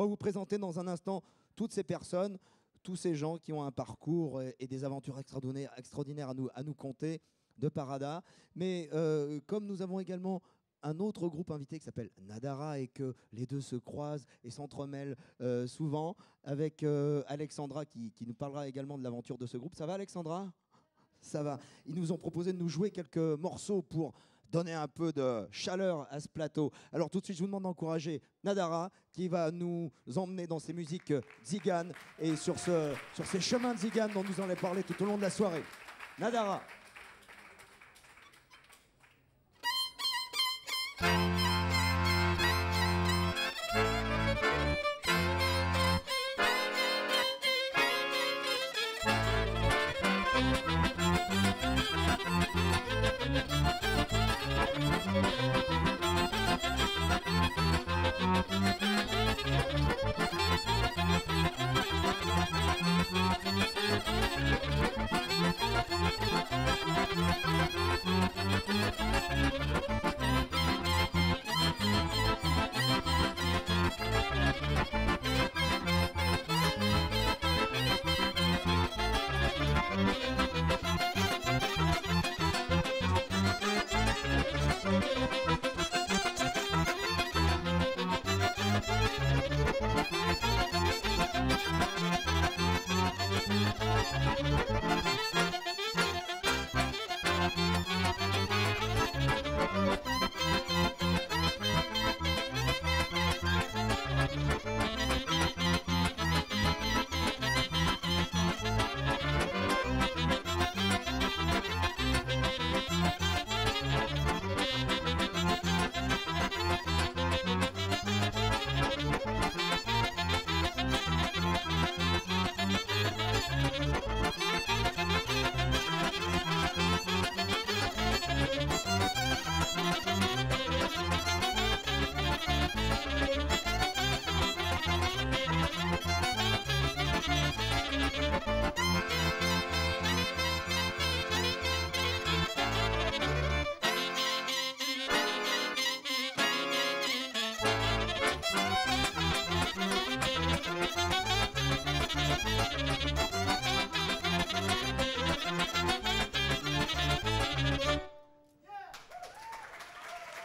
va vous présenter dans un instant toutes ces personnes, tous ces gens qui ont un parcours et des aventures extraordinaires à nous conter de Parada. Mais comme nous avons également un autre groupe invité qui s'appelle Nadara et que les deux se croisent et s'entremêlent souvent avec Alexandra qui nous parlera également de l'aventure de ce groupe. Ça va Alexandra ? Ça va. Ils nous ont proposé de nous jouer quelques morceaux pour donner un peu de chaleur à ce plateau. Alors tout de suite, je vous demande d'encourager Nadara qui va nous emmener dans ces musiques Tziganes et sur ces chemins de Tziganes dont nous allons parler tout au long de la soirée. Nadara.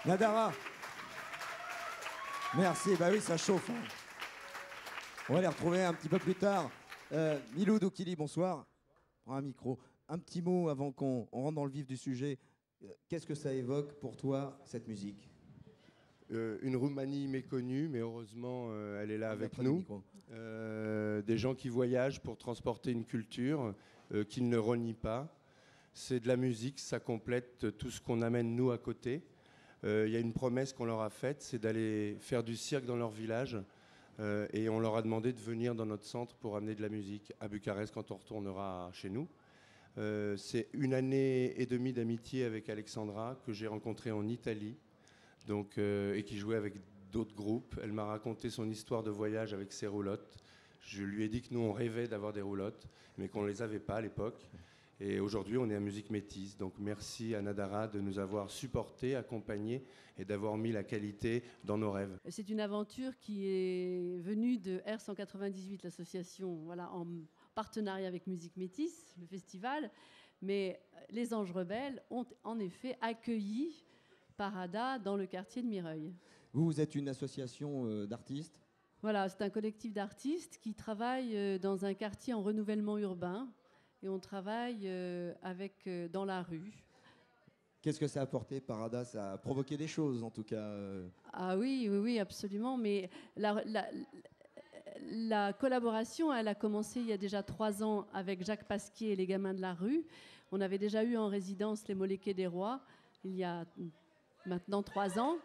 Nadara. Merci, bah oui, ça chauffe. Hein. On va les retrouver un petit peu plus tard. Milou Doukili, bonsoir. Prends un micro. Un petit mot avant qu'on rentre dans le vif du sujet. Qu'est-ce que ça évoque pour toi, cette musique ? Une Roumanie méconnue, mais heureusement, elle est là avec nous. Des gens qui voyagent pour transporter une culture qu'ils ne renient pas. C'est de la musique, ça complète tout ce qu'on amène nous à côté. Il y a une promesse qu'on leur a faite, c'est d'aller faire du cirque dans leur village. Et on leur a demandé de venir dans notre centre pour amener de la musique à Bucarest quand on retournera chez nous. C'est 1 année et demie d'amitié avec Alexandra que j'ai rencontrée en Italie donc, et qui jouait avec d'autres groupes. Elle m'a raconté son histoire de voyage avec ses roulottes. Je lui ai dit que nous, on rêvait d'avoir des roulottes, mais qu'on ne les avait pas à l'époque. Et aujourd'hui, on est à Musique Métis. Donc merci à Nadara de nous avoir supportés, accompagnés et d'avoir mis la qualité dans nos rêves. C'est une aventure qui est venue de R198, l'association, voilà, en partenariat avec Musique Métis, le festival. Mais les Anges Rebelles ont en effet accueilli Parada dans le quartier de Mireuil. Vous êtes une association d'artistes ? Voilà, c'est un collectif d'artistes qui travaille dans un quartier en renouvellement urbain. Et on travaille dans la rue. Qu'est-ce que ça a apporté, Parada ? Ça a provoqué des choses, en tout cas. Ah oui, absolument. Mais la collaboration, elle a commencé il y a déjà 3 ans avec Jacques Pasquier et les Gamins de la rue. On avait déjà eu en résidence les Moléqués des Rois, il y a maintenant 3 ans.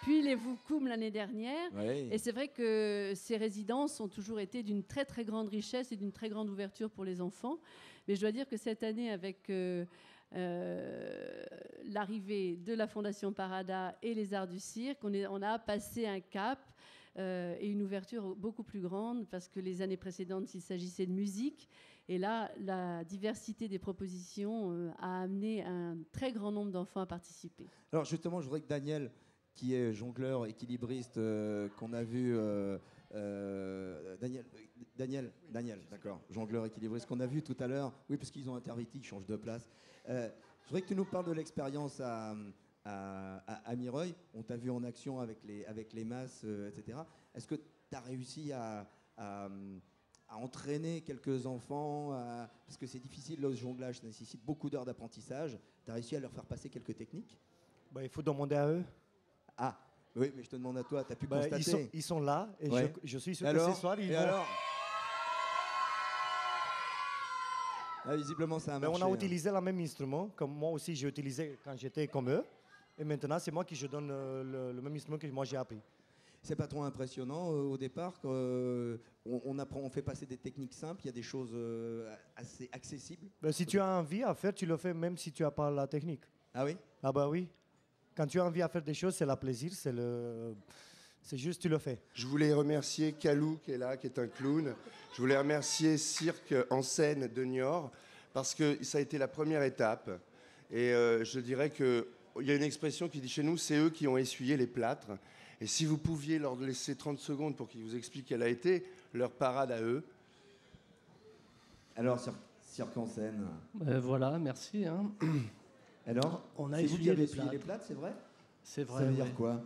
Puis les Voukoum l'année dernière. Oui. Et c'est vrai que ces résidences ont toujours été d'une très très grande richesse et d'une très grande ouverture pour les enfants. Mais je dois dire que cette année, avec l'arrivée de la Fondation Parada et les Arts du Cirque, on a passé un cap et une ouverture beaucoup plus grande, parce que les années précédentes, il s'agissait de musique. Et là, la diversité des propositions a amené un très grand nombre d'enfants à participer. Alors justement, je voudrais que Daniel, qui est jongleur équilibriste qu'on a vu. Daniel, d'accord. Jongleur équilibriste qu'on a vu tout à l'heure. Oui, parce qu'ils ont interverti, ils changent de place. Je voudrais que tu nous parles de l'expérience à Mireuil. On t'a vu en action avec les masses, etc. Est-ce que tu as réussi à entraîner quelques enfants parce que c'est difficile, le jonglage, ça nécessite beaucoup d'heures d'apprentissage. Tu as réussi à leur faire passer quelques techniques? Il faut demander à eux. Ah, oui, mais je te demande à toi, tu as pu constater. Ils sont là et ouais. je suis sûr que ce soir, ils vont... Alors là, visiblement, ça a marché. On a utilisé le même instrument, comme moi aussi j'ai utilisé quand j'étais comme eux. Et maintenant, c'est moi qui je donne le même instrument que moi j'ai appris. C'est pas trop impressionnant au départ on fait passer des techniques simples, il y a des choses assez accessibles. Si tu as envie à faire, tu le fais même si tu n'as pas la technique. Ah oui? Ah bah oui. Quand tu as envie à faire des choses, c'est le plaisir, c'est juste tu le fais. Je voulais remercier Kalou qui est là, qui est un clown. Je voulais remercier Cirque en scène de Niort parce que ça a été la première étape. Et je dirais qu'il y a une expression qui dit chez nous, c'est eux qui ont essuyé les plâtres. Et si vous pouviez leur laisser 30 secondes pour qu'ils vous expliquent quelle a été leur parade à eux. Alors, Cirque en scène. Voilà, merci. Hein. Alors, on a essuyé les plâtres, c'est vrai? C'est vrai. Ça veut dire quoi?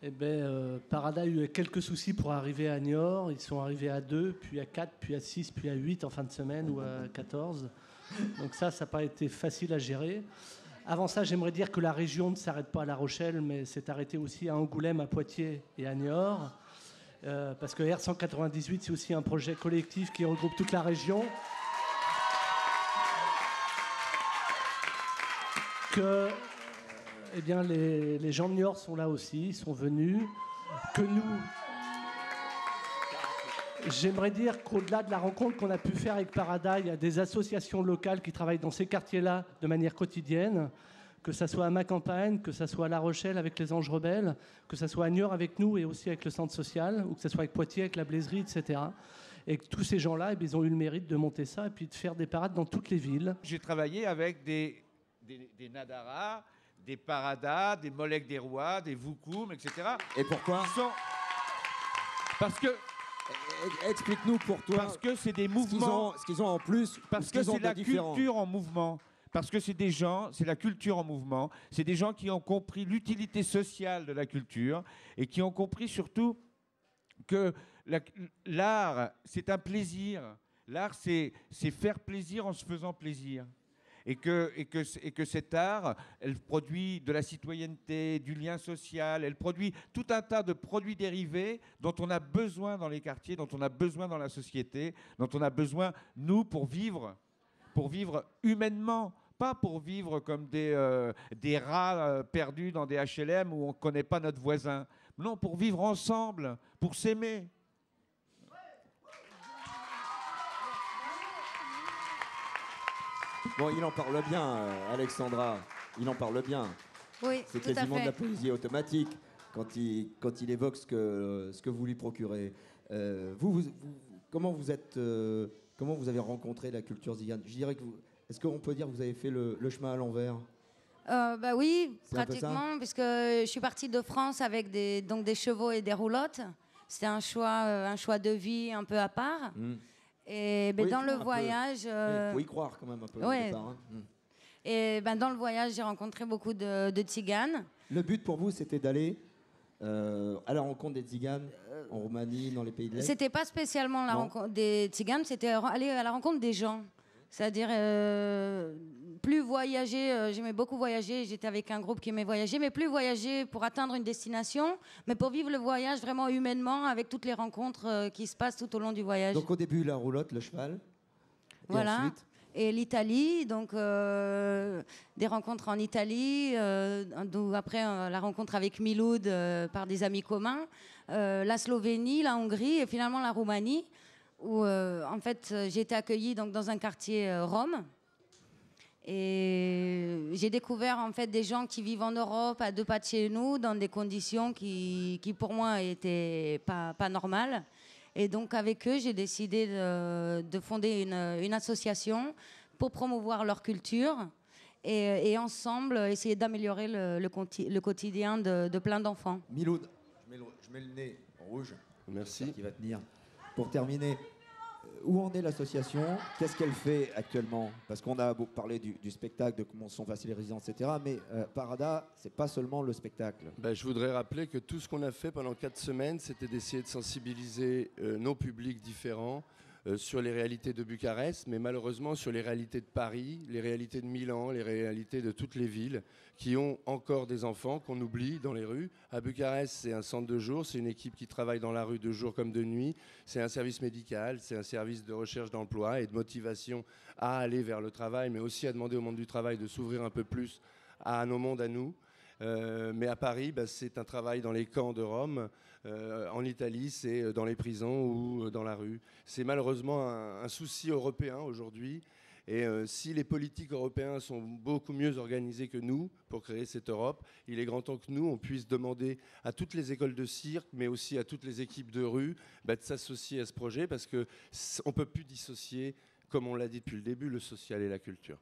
Eh bien, Parada a eu quelques soucis pour arriver à Niort. Ils sont arrivés à 2, puis à 4, puis à 6, puis à 8 en fin de semaine ou à 14. Donc ça n'a pas été facile à gérer. Avant ça, j'aimerais dire que la région ne s'arrête pas à La Rochelle, mais s'est arrêtée aussi à Angoulême, à Poitiers et à Niort. Parce que R198, c'est aussi un projet collectif qui regroupe toute la région. Que les gens de Niort sont là aussi, ils sont venus. Que nous... J'aimerais dire qu'au-delà de la rencontre qu'on a pu faire avec Parada, il y a des associations locales qui travaillent dans ces quartiers-là de manière quotidienne, que ce soit à ma campagne, que ce soit à La Rochelle avec les Anges Rebelles, que ce soit à Niort avec nous et aussi avec le centre social, ou que ce soit avec Poitiers avec la Blaiserie, etc. Et que tous ces gens-là, ils ont eu le mérite de monter ça et puis de faire des parades dans toutes les villes. J'ai travaillé avec des Nadara, des Parada, des Molek des Rois, des Voukoum, etc. Et pourquoi? Parce que... Explique-nous pour toi. Parce que c'est des mouvements. Ce qu'ils ont en plus. Parce que c'est la culture en mouvement. Parce que c'est des gens, c'est la culture en mouvement. C'est des gens qui ont compris l'utilité sociale de la culture et qui ont compris surtout que l'art, c'est un plaisir. L'art, c'est faire plaisir en se faisant plaisir. Et que cet art, elle produit de la citoyenneté, du lien social, elle produit tout un tas de produits dérivés dont on a besoin dans les quartiers, dont on a besoin dans la société, dont on a besoin, nous, pour vivre humainement, pas pour vivre comme des rats perdus dans des HLM où on ne connaît pas notre voisin. Non, pour vivre ensemble, pour s'aimer. Bon, il en parle bien, Alexandra. Il en parle bien. Oui, c'est tout à quasiment fait. de la poésie automatique quand il évoque ce que vous lui procurez. Comment vous avez rencontré la culture zigane? Je dirais que est-ce qu'on peut dire que vous avez fait le chemin à l'envers? Oui, pratiquement, puisque je suis partie de France avec des chevaux et des roulottes. C'était un choix de vie un peu à part. Et oui, dans le voyage... Il faut y croire quand même un peu au départ. Hein. Et dans le voyage, j'ai rencontré beaucoup de tziganes. Le but pour vous, c'était d'aller à la rencontre des tziganes en Roumanie, dans les pays de l'Est? C'était pas spécialement la rencontre des tziganes, c'était aller à la rencontre des gens. C'est-à-dire, plus voyager, j'aimais beaucoup voyager, j'étais avec un groupe qui aimait voyager, mais plus voyager pour atteindre une destination, mais pour vivre le voyage vraiment humainement, avec toutes les rencontres qui se passent tout au long du voyage. Donc au début, la roulotte, le cheval. Voilà. Et ensuite et l'Italie, donc des rencontres en Italie, après la rencontre avec Miloud par des amis communs, la Slovénie, la Hongrie et finalement la Roumanie, où en fait j'ai été accueillie donc, dans un quartier Rome. Et j'ai découvert en fait des gens qui vivent en Europe à 2 pas de chez nous dans des conditions qui pour moi étaient pas normales. Et donc avec eux, j'ai décidé de fonder une association pour promouvoir leur culture et ensemble essayer d'améliorer le quotidien de plein d'enfants. Miloud, je mets le nez en rouge. Merci. Qui va tenir. Pour terminer, où en est l'association? Qu'est-ce qu'elle fait actuellement? Parce qu'on a beaucoup parlé du spectacle, de comment sont passées les résidences, etc. Mais Parada, c'est pas seulement le spectacle. Je voudrais rappeler que tout ce qu'on a fait pendant 4 semaines, c'était d'essayer de sensibiliser nos publics différents sur les réalités de Bucarest, mais malheureusement sur les réalités de Paris, les réalités de Milan, les réalités de toutes les villes qui ont encore des enfants qu'on oublie dans les rues. À Bucarest, c'est un centre de jour, c'est une équipe qui travaille dans la rue de jour comme de nuit, c'est un service médical, c'est un service de recherche d'emploi et de motivation à aller vers le travail, mais aussi à demander au monde du travail de s'ouvrir un peu plus à nos mondes à nous. Mais à Paris, c'est un travail dans les camps de Rome. En Italie, c'est dans les prisons ou dans la rue. C'est malheureusement un souci européen aujourd'hui. Et si les politiques européens sont beaucoup mieux organisés que nous pour créer cette Europe, il est grand temps que nous, on puisse demander à toutes les écoles de cirque, mais aussi à toutes les équipes de rue, de s'associer à ce projet, parce qu'on ne peut plus dissocier, comme on l'a dit depuis le début, le social et la culture.